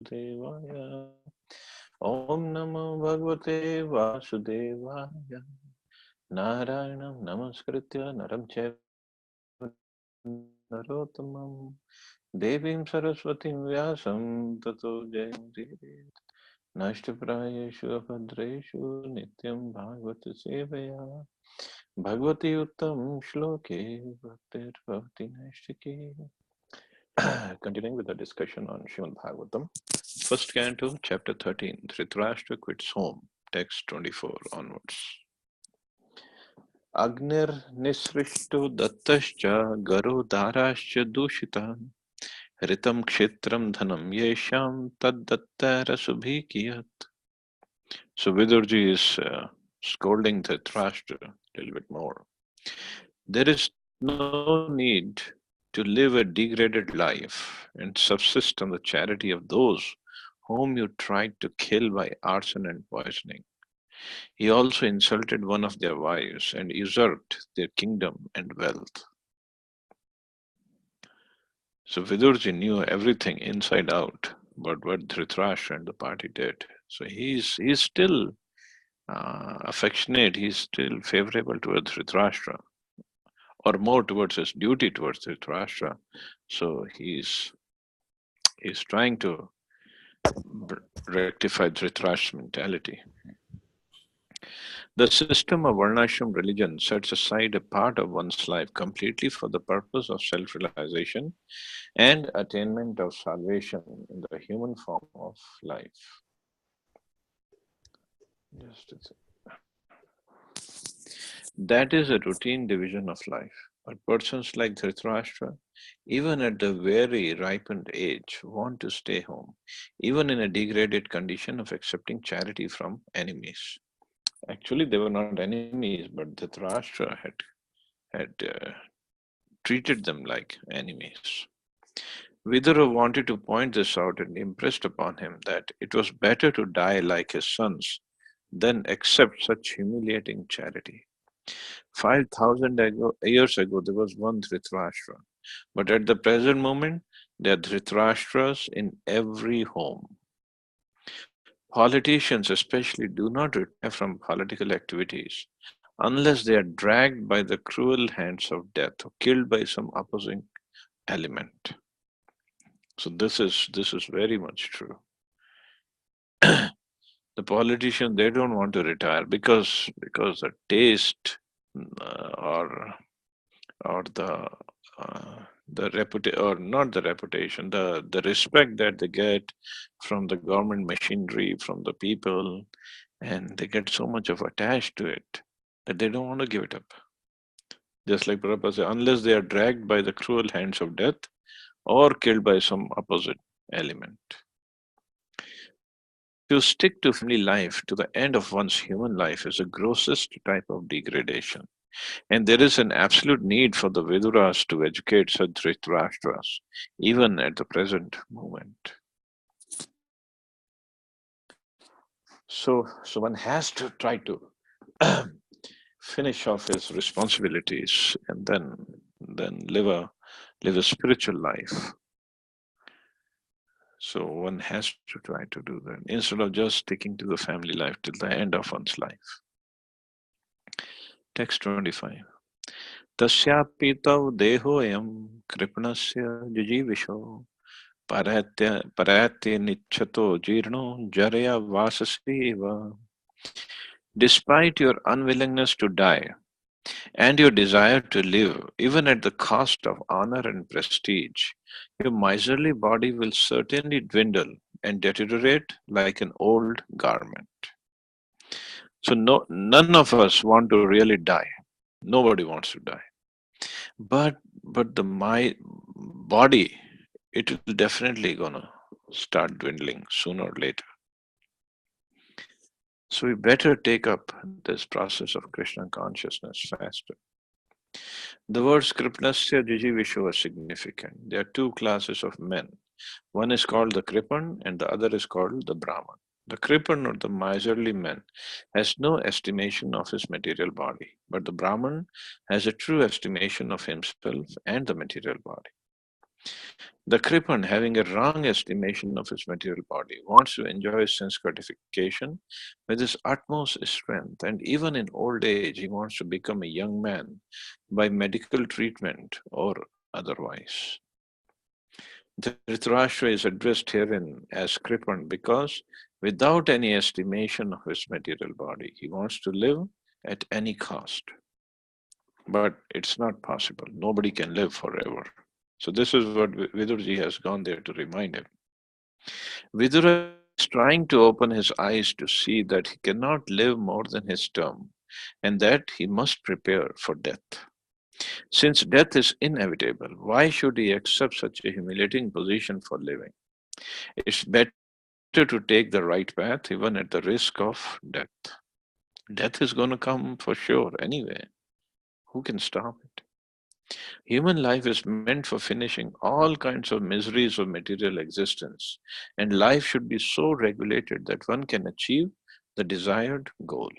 Devaya. Om Namo Bhagavate Vasudevaya. Narayanam Namaskritya Naram Chaiva Narottamam Devim Saraswatim Vyasam Tato Jayamti Nashtaprayeshu Abhadreshu Nityam Bhagavata Sevaya Bhagavati Uttam Shloke Bhaktir Bhavati Nashtaki. Continuing with the discussion on Srimad Bhagavatam, first canto, chapter 13, Dhritarashtra quits home, text 24 onwards. Agnir nisrishto dattascha garo darascha dushitan ritam kshetram dhanam yesham tad dattara subhikiyat. So Vidurji is scolding Dhritarashtra a little bit more. There is no need to live a degraded life and subsist on the charity of those whom you tried to kill by arson and poisoning. He also insulted one of their wives and usurped their kingdom and wealth. So Vidurji knew everything inside out about what Dhritarashtra and the party did. So he's still affectionate, he's still favorable towards Dhritarashtra, or more towards his duty towards Dhritarashtra. So he's trying to rectify Dhritarashtra's mentality. The system of Varnashram religion sets aside a part of one's life completely for the purpose of self realization and attainment of salvation in the human form of life. Just a That is a routine division of life. But persons like Dhritarashtra, even at the very ripened age, want to stay home, even in a degraded condition of accepting charity from enemies. Actually, they were not enemies, but Dhritarashtra had treated them like enemies. Vidura wanted to point this out and impressed upon him that it was better to die like his sons than accept such humiliating charity. 5,000 years ago, there was one Dhritarashtra, but at the present moment, there are Dhritarashtras in every home. Politicians, especially, do not retire from political activities unless they are dragged by the cruel hands of death or killed by some opposing element. So this is very much true. The politicians, they don't want to retire because the taste or the reputation, or not the reputation, the respect that they get from the government machinery, from the people, and they get so much of attached to it that they don't want to give it up. Just like Prabhupada said, unless they are dragged by the cruel hands of death or killed by some opposite element. To stick to family life to the end of one's human life is the grossest type of degradation. And there is an absolute need for the Viduras to educate such Dhritarashtras, even at the present moment. So one has to try to finish off his responsibilities and then live a spiritual life. So one has to try to do that instead of just sticking to the family life till the end of one's life. Text 25. Tasyapi tav dehoyam kripanasya jujivisho parayatya nichato jirno jaraya vasasiva. Despite your unwillingness to die and your desire to live, even at the cost of honor and prestige, your miserly body will certainly dwindle and deteriorate like an old garment. So none of us want to really die. Nobody wants to die. But my body, it will definitely gonna start dwindling sooner or later. So we better take up this process of Krishna consciousness faster. The word Kripnasya Jijivishu is significant. There are two classes of men. One is called the Kripan and the other is called the Brahman. The Kripan, or the miserly man, has no estimation of his material body, but the Brahman has a true estimation of himself and the material body. The Kripan, having a wrong estimation of his material body, wants to enjoy sense gratification with his utmost strength, and even in old age, he wants to become a young man by medical treatment or otherwise. Dhritarashtra is addressed herein as Kripan because, without any estimation of his material body, he wants to live at any cost. But it's not possible. Nobody can live forever. So this is what Vidurji has gone there to remind him. Vidura is trying to open his eyes to see that he cannot live more than his term and that he must prepare for death. Since death is inevitable, why should he accept such a humiliating position for living? It's better to take the right path even at the risk of death. Death is going to come for sure anyway. Who can stop it? Human life is meant for finishing all kinds of miseries of material existence, and life should be so regulated that one can achieve the desired goal.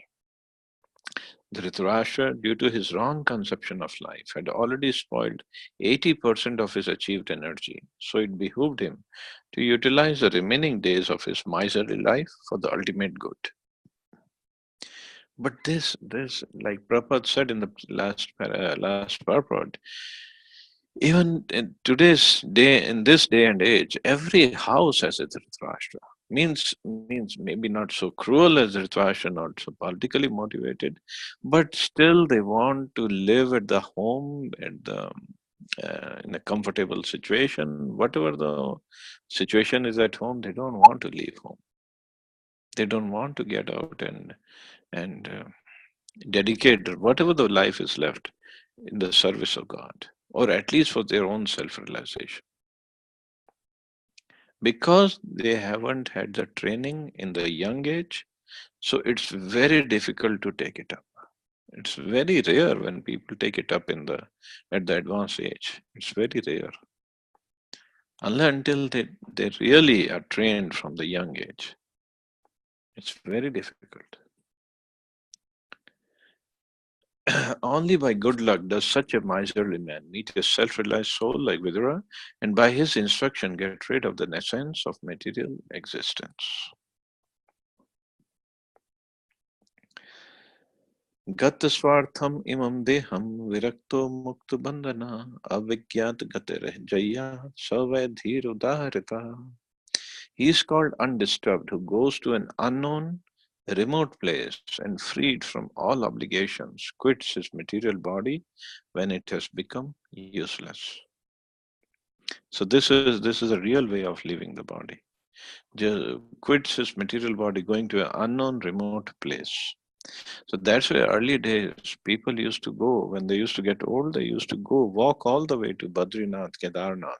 Dhritarashtra, due to his wrong conception of life, had already spoiled 80% of his achieved energy, so it behooved him to utilize the remaining days of his miserly life for the ultimate good. But like Prabhupada said in the last purport, even in this day and age, every house has a Dhritarashtra. Means maybe not so cruel as Dhritarashtra, not so politically motivated, but still they want to live at the home at the in a comfortable situation. Whatever the situation is at home, they don't want to leave home. They don't want to get out and dedicate whatever the life is left in the service of God, or at least for their own self realization. Because they haven't had the training in the young age, so it's very difficult to take it up. It's very rare when people take it up at the advanced age. It's very rare. Unless until they really are trained from the young age. It's very difficult. Only by good luck does such a miserly man meet a self-realized soul like Vidura, and by his instruction get rid of the essence of material existence. Gat swartham imam deham virakto mukta bandhana avigyat gatir jaya savadhir udaharita. He is called undisturbed who goes to an unknown, remote place and freed from all obligations, quits his material body when it has become useless. So this is a real way of leaving the body. Just quits his material body, going to an unknown, remote place. So that's why early days people used to go when they used to get old. They used to go walk all the way to Badrinath, Kedarnath,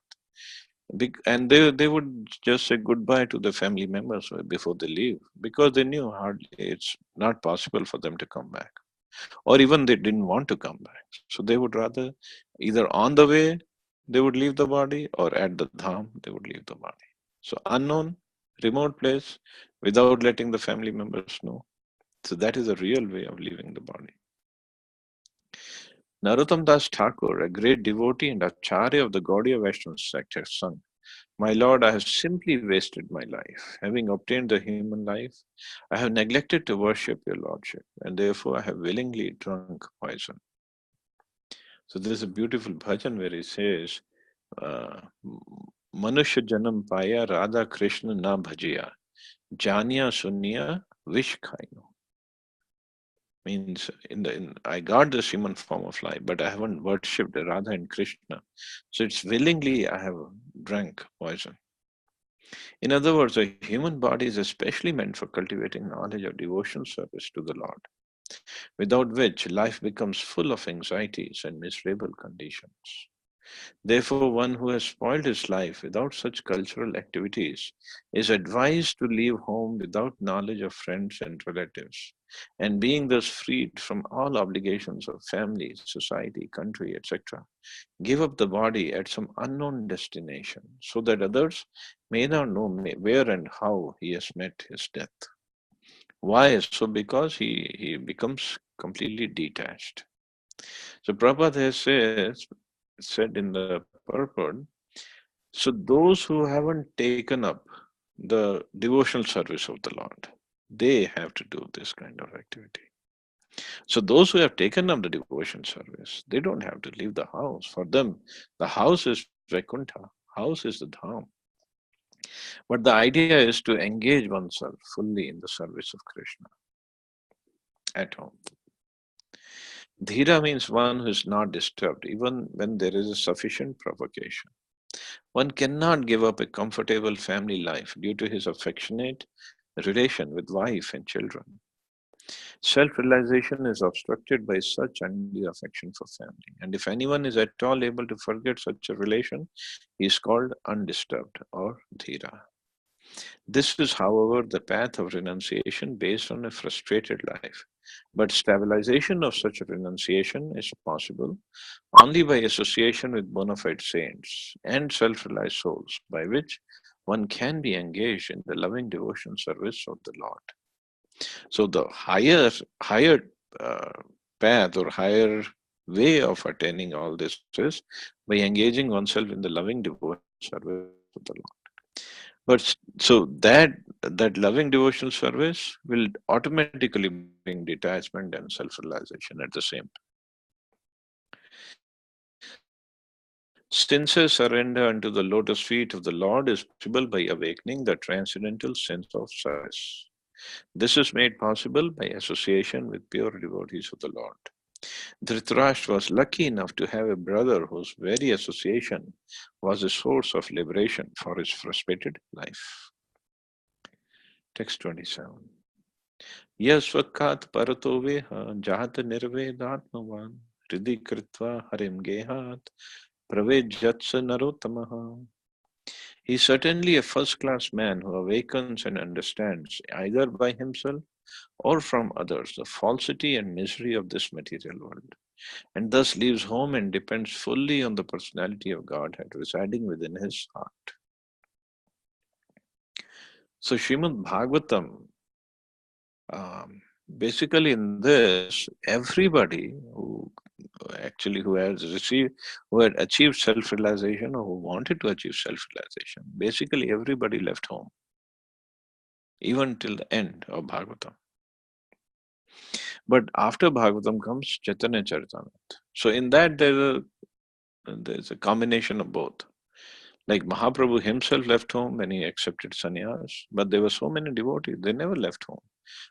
and they would just say goodbye to the family members before they leave because they knew hardly it's not possible for them to come back, or even they didn't want to come back. So they would rather either on the way they would leave the body or at the dham they would leave the body. So unknown, remote place without letting the family members know. So that is a real way of leaving the body. Narottam Das Thakur, a great devotee and acharya of the Gaudiya Vaishnava sect, has sung, "My Lord, I have simply wasted my life. Having obtained the human life, I have neglected to worship your Lordship, and therefore I have willingly drunk poison." So there's a beautiful bhajan where he says, uh, Manushya Janam Paya Radha Krishna Na Bhajiya, Janya Sunya Vish Khaino. Means I got this human form of life, but I haven't worshipped Radha and Krishna. So it's willingly I have drank poison. In other words, a human body is especially meant for cultivating knowledge of devotion service to the Lord, without which life becomes full of anxieties and miserable conditions. Therefore, one who has spoiled his life without such cultural activities is advised to leave home without knowledge of friends and relatives, and being thus freed from all obligations of family, society, country, etc., give up the body at some unknown destination so that others may not know where and how he has met his death. Why? So because he becomes completely detached. So Prabhupada has said in the purport So those who haven't taken up the devotional service of the Lord, they have to do this kind of activity. So those who have taken up the devotion service, they don't have to leave the house. For them, the house is Vaikuntha, house is the Dham. But the idea is to engage oneself fully in the service of Krishna at home. Dhira means one who is not disturbed, even when there is a sufficient provocation. One cannot give up a comfortable family life due to his affectionate relation with wife and children. Self realization is obstructed by such undue affection for family. And if anyone is at all able to forget such a relation, he is called undisturbed or dhira. This is, however, the path of renunciation based on a frustrated life. But stabilization of such a renunciation is possible only by association with bona fide saints and self realized souls, by which one can be engaged in the loving devotion service of the Lord. So the higher uh, path or higher way of attaining all this is by engaging oneself in the loving devotional service of the Lord. So that loving devotional service will automatically bring detachment and self-realization at the same time. Sincere surrender unto the lotus feet of the Lord is possible by awakening the transcendental sense of service. This is made possible by association with pure devotees of the Lord. Dhritarashtra was lucky enough to have a brother whose very association was a source of liberation for his frustrated life. Text 27. Yasvakat parato veha jahata nirvedatmavan hridhi kritva harim gehat pravejatsa narotamaha. He is certainly a first class man who awakens and understands either by himself or from others the falsity and misery of this material world, and thus leaves home and depends fully on the personality of Godhead residing within his heart. So, Srimad Bhagavatam, um, basically in this, everybody who had achieved self-realization or who wanted to achieve self-realization, basically everybody left home, even till the end of Bhagavatam. But after Bhagavatam comes Chaitanya Charitamrita. So in that there's a combination of both. Like Mahaprabhu himself left home when he accepted sannyas, but there were so many devotees, they never left home.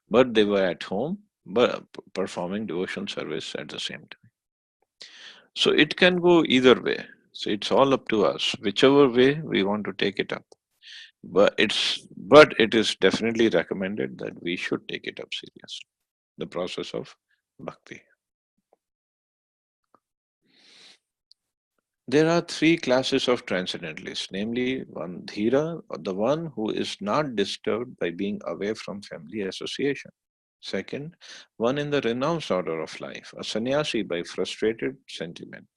But they were at home, but performing devotion service at the same time. So it can go either way. So it's all up to us, whichever way we want to take it up. But it is definitely recommended that we should take it up seriously. The process of bhakti. There are three classes of transcendentalists, namely one dhira, or the one who is not disturbed by being away from family association. Second, one in the renounced order of life, a sannyasi by frustrated sentiment.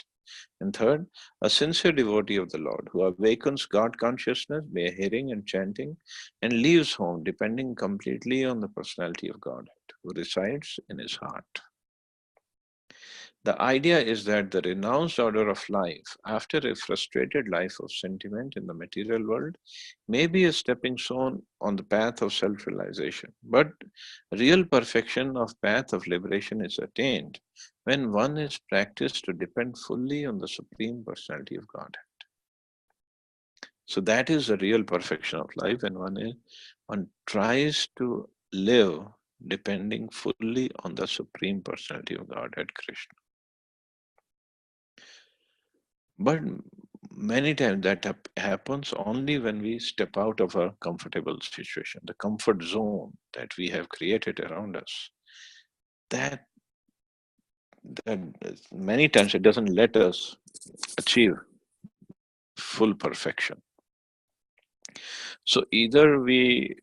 And third, a sincere devotee of the Lord who awakens God consciousness by hearing and chanting and leaves home depending completely on the personality of God who resides in his heart. The idea is that the renounced order of life, after a frustrated life of sentiment in the material world, may be a stepping stone on the path of self realization. But real perfection of path of liberation is attained when one is practiced to depend fully on the Supreme Personality of Godhead. So that is the real perfection of life, and one tries to live depending fully on the Supreme Personality of Godhead, Krishna. But many times that happens only when we step out of a comfortable situation, the comfort zone that we have created around us. That that many times it doesn't let us achieve full perfection. So either we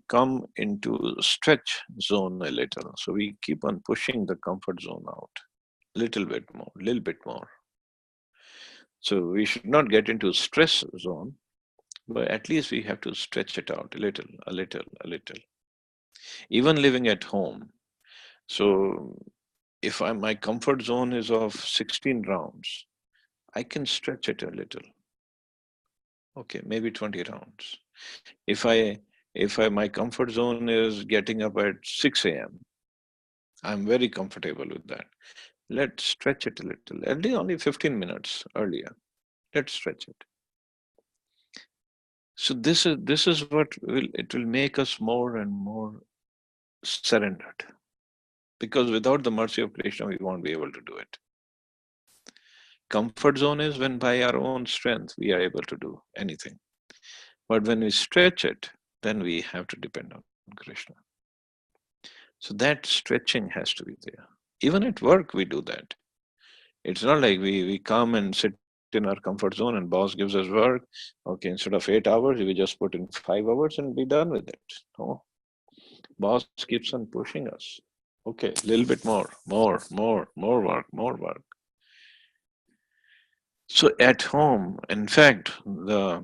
come into stretch zone a little, so we keep on pushing the comfort zone out a little bit more. So we should not get into stress zone, but at least we have to stretch it out a little, a little, a little. Even living at home. So if my comfort zone is of 16 rounds, I can stretch it a little. Okay, maybe 20 rounds. If I my comfort zone is getting up at 6 a.m., I'm very comfortable with that. Let's stretch it a little. At least only 15 minutes earlier. Let's stretch it. So this is what will it will make us more and more surrendered. Because without the mercy of Krishna, we won't be able to do it. Comfort zone is when by our own strength we are able to do anything. But when we stretch it, then we have to depend on Krishna. So that stretching has to be there. Even at work, we do that. It's not like we come and sit in our comfort zone and boss gives us work. Okay, instead of 8 hours, we just put in 5 hours and be done with it. No, boss keeps on pushing us. Okay, a little bit more work, more work. So at home, in fact, the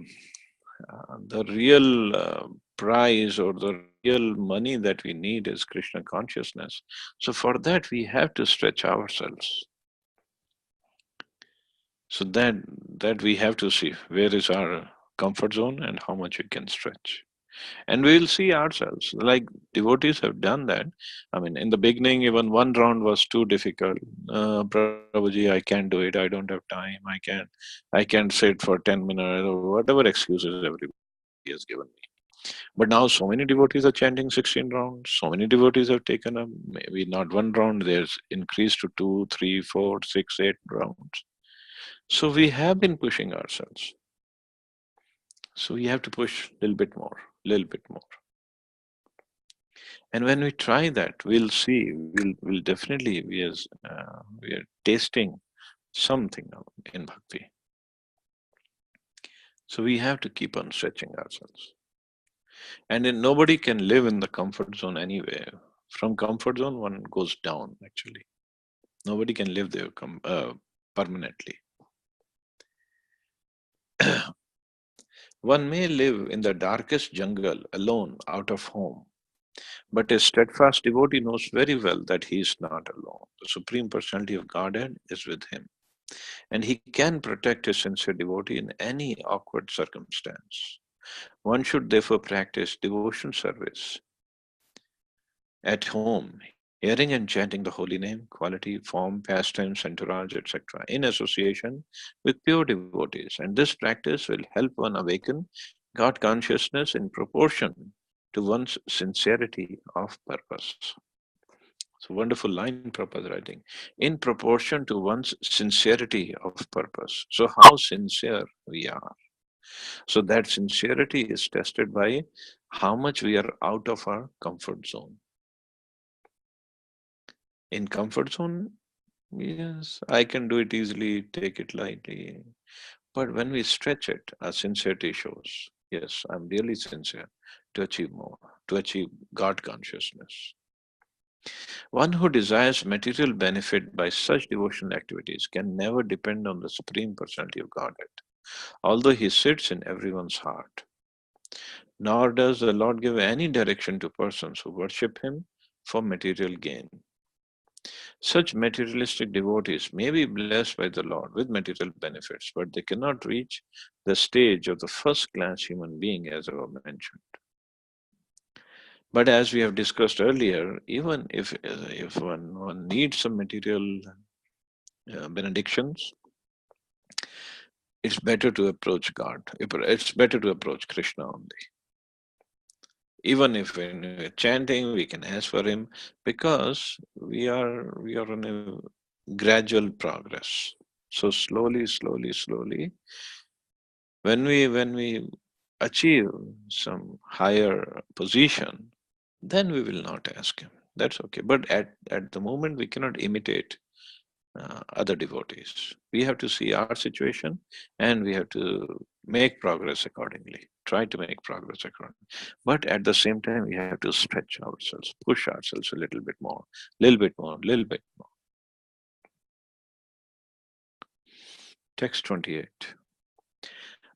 real prize or the real money that we need is Krishna consciousness. So for that, we have to stretch ourselves. So that we have to see where is our comfort zone and how much we can stretch. And we will see ourselves. Like devotees have done that. I mean, in the beginning, even one round was too difficult. Prabhuji, I can't do it. I don't have time. I can't sit for 10 minutes or whatever excuses everybody has given me. But now so many devotees are chanting 16 rounds. So many devotees have taken up maybe not one round. There's increased to 2, 3, 4, 6, 8 rounds. So we have been pushing ourselves. So we have to push a little bit more. And when we try that, we'll see, we'll definitely, we are tasting something in bhakti. So we have to keep on stretching ourselves. And then nobody can live in the comfort zone anyway. From comfort zone, one goes down actually. Nobody can live there permanently. One may live in the darkest jungle alone out of home, but a steadfast devotee knows very well that he is not alone. The Supreme Personality of Godhead is with him, and he can protect his sincere devotee in any awkward circumstance. One should therefore practice devotion service at home, hearing and chanting the holy name, quality, form, pastimes, entourage, etc., in association with pure devotees. And this practice will help one awaken God consciousness in proportion to one's sincerity of purpose. It's a wonderful line Prabhupada writing. In proportion to one's sincerity of purpose. So how sincere we are. So that sincerity is tested by how much we are out of our comfort zone. In comfort zone, yes, I can do it easily, take it lightly. But when we stretch it, our sincerity shows, yes, I'm really sincere to achieve more, to achieve God consciousness. One who desires material benefit by such devotional activities can never depend on the Supreme Personality of Godhead, although he sits in everyone's heart. Nor does the Lord give any direction to persons who worship him for material gain. Such materialistic devotees may be blessed by the Lord with material benefits, but they cannot reach the stage of the first class human being, as I mentioned. But as we have discussed earlier, even if one needs some material benedictions, it's better to approach God. It's better to approach Krishna only. Even if when we're chanting, we can ask for him because we are on a gradual progress. So slowly, when we achieve some higher position, then we will not ask him. That's okay. But at the moment, we cannot imitate other devotees. We have to see our situation and we have to make progress accordingly. Try to make progress accordingly. But at the same time, we have to stretch ourselves, push ourselves a little bit more, little bit more, little bit more. Text 28.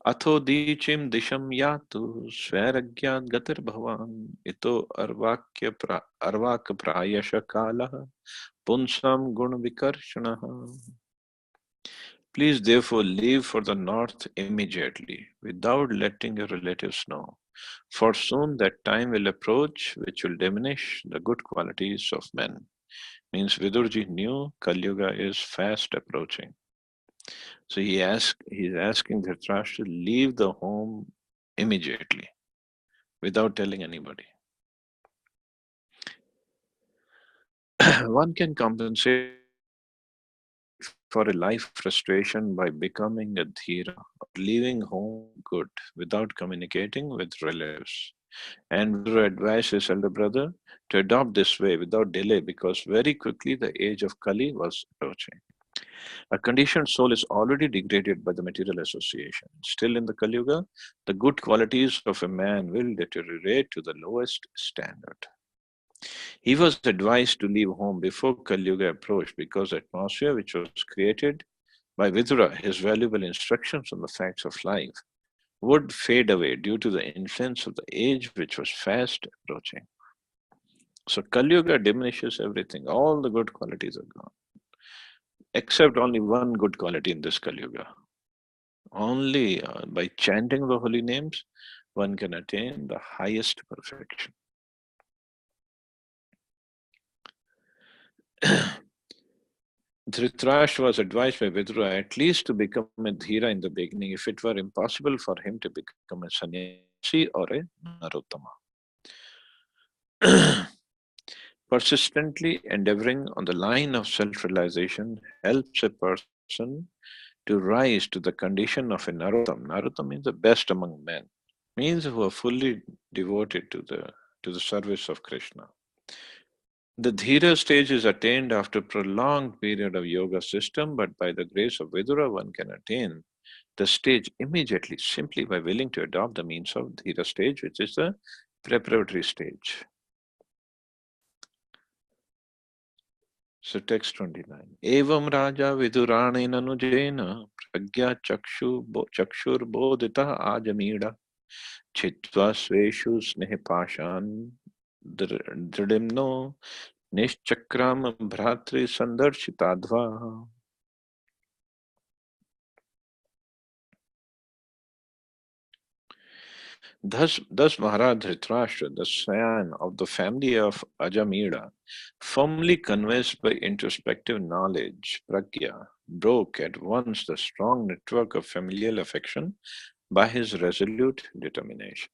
अथोदीचिं दिशं यातु स्वैरज्ञात् गतिर्भवान् इतो अर्वाक् प्रायश कालः पुंसां गुण विकर्षणः. Please therefore leave for the north immediately, without letting your relatives know. For soon that time will approach which will diminish the good qualities of men. Means Vidurji knew Kali Yuga is fast approaching. So he's asking Dhritarashtra to leave the home immediately, without telling anybody. One can compensate for a life frustration by becoming a dhira or leaving home for good without communicating with relatives. And Vidura advised his elder brother to adopt this way without delay because very quickly the age of Kali was approaching. A conditioned soul is already degraded by the material association. Still in the Kali Yuga, the good qualities of a man will deteriorate to the lowest standard. He was advised to leave home before Kali Yuga approached because the atmosphere which was created by Vidura, his valuable instructions on the facts of life, would fade away due to the influence of the age which was fast approaching. So Kali Yuga diminishes everything. All the good qualities are gone, except only one good quality in this Kali Yuga. Only by chanting the holy names, one can attain the highest perfection. Dhritarashtra was advised by Vidura at least to become a Dhira in the beginning if it were impossible for him to become a sannyasi or a Narottama. Persistently endeavoring on the line of self realization helps a person to rise to the condition of a Narottam. Narottam means the best among men, means who are fully devoted to the service of Krishna. The Dhira stage is attained after a prolonged period of yoga system, but by the grace of Vidura, one can attain the stage immediately simply by willing to adopt the means of Dhira stage, which is the preparatory stage. So text 29. Evam Raja Vidurane Nanujena Pragya Chakshur Bodhita Ajamida Chitva Sveshu Snehpashan Dridimno Nishchakram Bhratri Sandarshitadva. Thus Maharaj Dhritarashtra, the scion of the family of Ajamida, firmly convinced by introspective knowledge, Pragya, broke at once the strong network of familial affection by his resolute determination.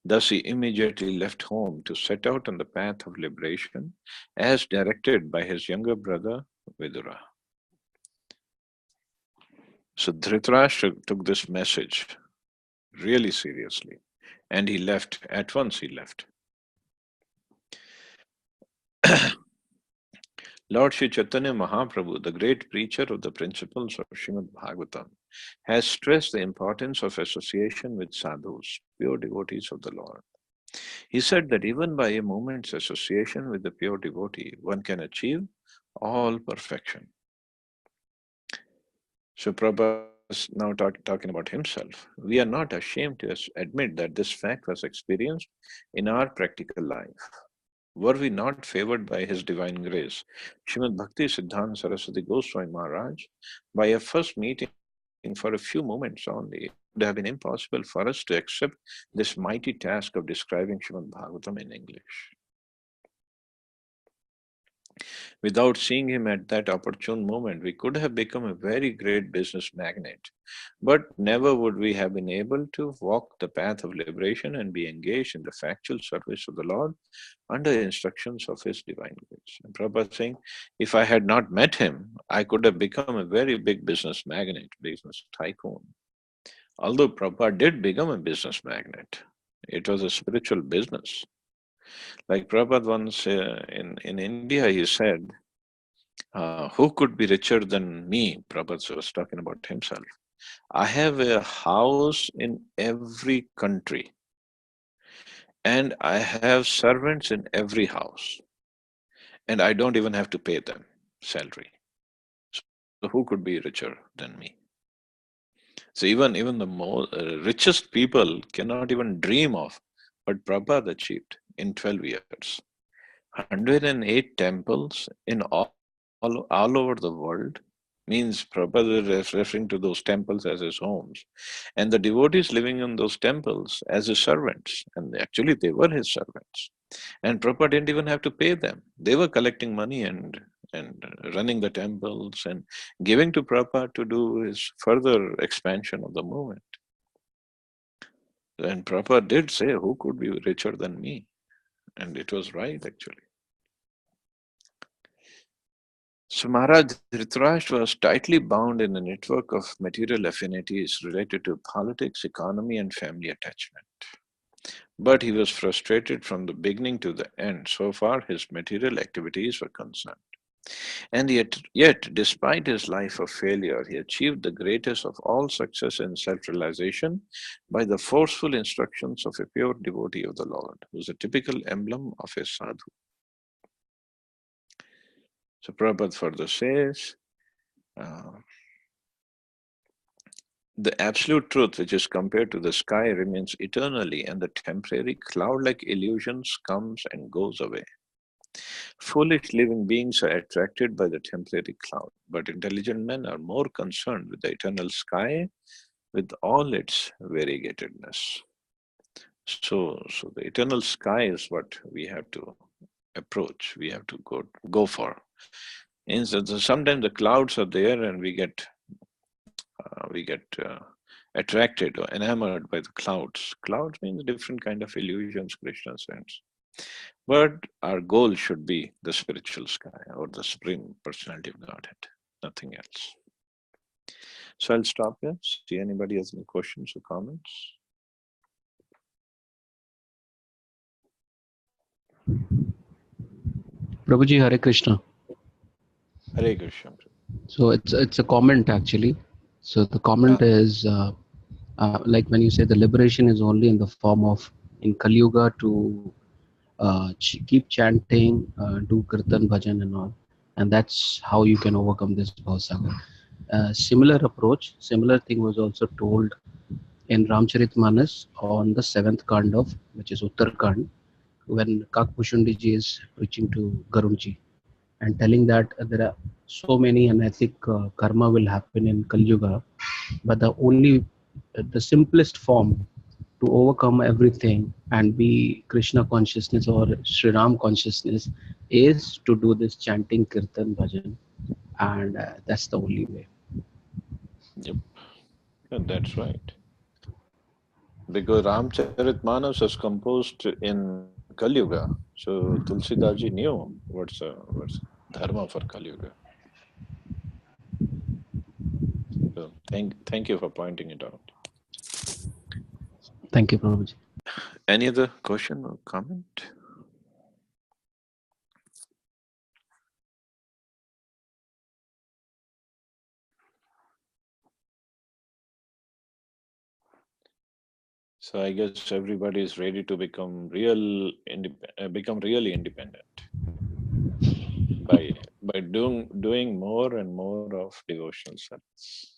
Thus he immediately left home to set out on the path of liberation as directed by his younger brother Vidura. So Dhritarashtra took this message really seriously and he left, at once he left. Lord Sri Chaitanya Mahaprabhu, the great preacher of the principles of Srimad Bhagavatam, has stressed the importance of association with sadhus, pure devotees of the Lord. He said that even by a moment's association with the pure devotee, one can achieve all perfection. So Prabhupada is now talking about himself. We are not ashamed to admit that this fact was experienced in our practical life. Were we not favored by His divine grace? Srimad Bhakti Siddhanta Saraswati Goswami Maharaj, by a first meeting for a few moments only, it would have been impossible for us to accept this mighty task of describing Srimad Bhagavatam in English. Without seeing him at that opportune moment, we could have become a very great business magnate. But never would we have been able to walk the path of liberation and be engaged in the factual service of the Lord under instructions of His divine grace. And Prabhupada saying, if I had not met him, I could have become a very big business magnate, business tycoon. Although Prabhupada did become a business magnate, it was a spiritual business. Like Prabhupada once in India, he said, who could be richer than me? Prabhupada was talking about himself. I have a house in every country, and I have servants in every house, and I don't even have to pay them salary. So who could be richer than me? So even the richest people cannot even dream of what Prabhupada achieved in 12 years. 108 temples in all over the world, means Means Prabhupada is referring to those temples as his homes, and the devotees living in those temples as his servants. And actually, they were his servants. And Prabhupada didn't even have to pay them. They were collecting money and running the temples and giving to Prabhupada to do his further expansion of the movement. And Prabhupada did say, who could be richer than me? And it was right, actually. So Maharaj Dhritarashtra was tightly bound in a network of material affinities related to politics, economy, and family attachment. But he was frustrated from the beginning to the end, so far his material activities were concerned. And yet, despite his life of failure, he achieved the greatest of all success in self-realization by the forceful instructions of a pure devotee of the Lord, who is a typical emblem of a sadhu. So Prabhupada further says, the absolute truth, which is compared to the sky, remains eternally, and the temporary cloud-like illusions comes and goes away. Foolish living beings are attracted by the temporary cloud, but intelligent men are more concerned with the eternal sky with all its variegatedness. So the eternal sky is what we have to approach, we have to go for. Sometimes the clouds are there and we get attracted or enamored by the clouds. Clouds means different kind of illusions, Krishna says. But our goal should be the spiritual sky or the supreme personality of Godhead, nothing else. So I'll stop here. See anybody has any questions or comments? Prabhuji, Hare Krishna. Hare Krishna. So it's a comment actually. So the comment is like when you say the liberation is only in the form of in Kali Yuga to keep chanting, do kirtan, bhajan and all, and that's how you can overcome this bhavasagar. Similar approach, similar thing was also told in Ramcharitmanas on the 7th Kand of, which is Uttarkand, when Kakbhushundi ji is preaching to Garunji and telling that there are so many unethic karma will happen in Kali Yuga, but the simplest form to overcome everything and be Krishna consciousness or Sri Ram consciousness is to do this chanting, kirtan, bhajan, and that's the only way. Yep, and that's right. Because Ramcharitmanas was composed in Kali Yuga, so Tulsidas ji knew what's dharma for Kali Yuga. So thank you for pointing it out. Thank you, Prabhuji. Any other question or comment? So I guess everybody is ready to become really independent by doing more and more of devotional service.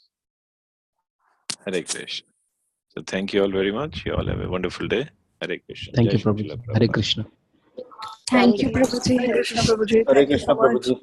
Hare Krishna. So thank you all very much. You all have a wonderful day. Hare Krishna. Thank you, Prabhuji. Hare Krishna. Thank you, Prabhuji. Hare Krishna, Prabhuji. Hare Krishna, Prabhuji.